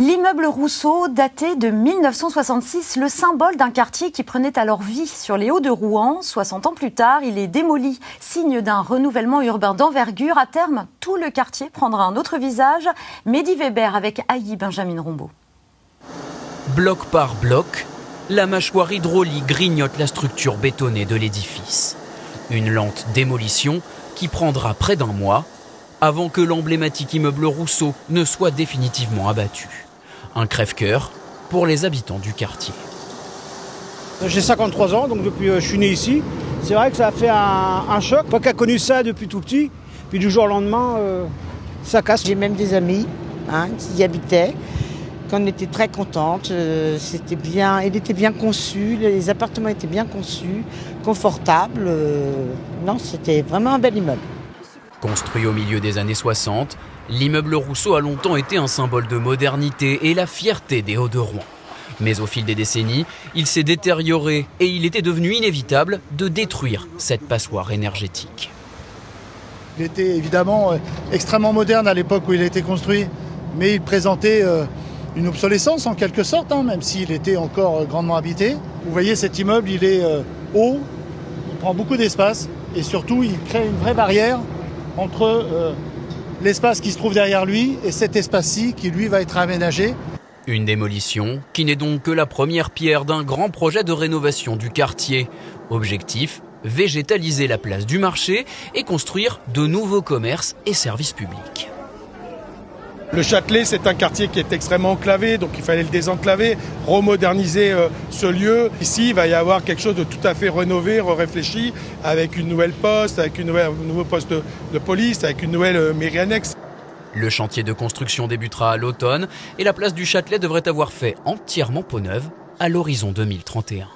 L'immeuble Rousseau, daté de 1966, le symbole d'un quartier qui prenait alors vie sur les Hauts de Rouen. 60 ans plus tard, il est démoli, signe d'un renouvellement urbain d'envergure. À terme, tout le quartier prendra un autre visage. Mehdi Weber avec Aïe Benjamin Rombaud. Bloc par bloc, la mâchoire hydraulique grignote la structure bétonnée de l'édifice. Une lente démolition qui prendra près d'un mois avant que l'emblématique immeuble Rousseau ne soit définitivement abattu. Un crève-cœur pour les habitants du quartier. J'ai 53 ans, donc depuis je suis né ici. C'est vrai que ça a fait un choc. Moi qui a connu ça depuis tout petit, puis du jour au lendemain, ça casse. J'ai même des amis qui y habitaient. On était très contentes, c'était bien, il était bien conçu, les appartements étaient bien conçus, confortables. Non, c'était vraiment un bel immeuble. Construit au milieu des années 60, l'immeuble Rousseau a longtemps été un symbole de modernité et la fierté des Hauts-de-Rouen. Mais au fil des décennies, il s'est détérioré et il était devenu inévitable de détruire cette passoire énergétique. Il était évidemment extrêmement moderne à l'époque où il a été construit, mais il présentait une obsolescence en quelque sorte, même s'il était encore grandement habité. Vous voyez, cet immeuble, il est haut, il prend beaucoup d'espace et surtout, il crée une vraie barrière entre l'espace qui se trouve derrière lui et cet espace-ci qui, lui, va être aménagé. Une démolition qui n'est donc que la première pierre d'un grand projet de rénovation du quartier. Objectif, végétaliser la place du marché et construire de nouveaux commerces et services publics. Le Châtelet, c'est un quartier qui est extrêmement enclavé, donc il fallait le désenclaver, remoderniser ce lieu. Ici, il va y avoir quelque chose de tout à fait rénové, réfléchi, avec une nouvelle poste, avec un nouveau poste de police, avec une nouvelle mairie annexe. Le chantier de construction débutera à l'automne et la place du Châtelet devrait avoir fait entièrement peau neuve à l'horizon 2031.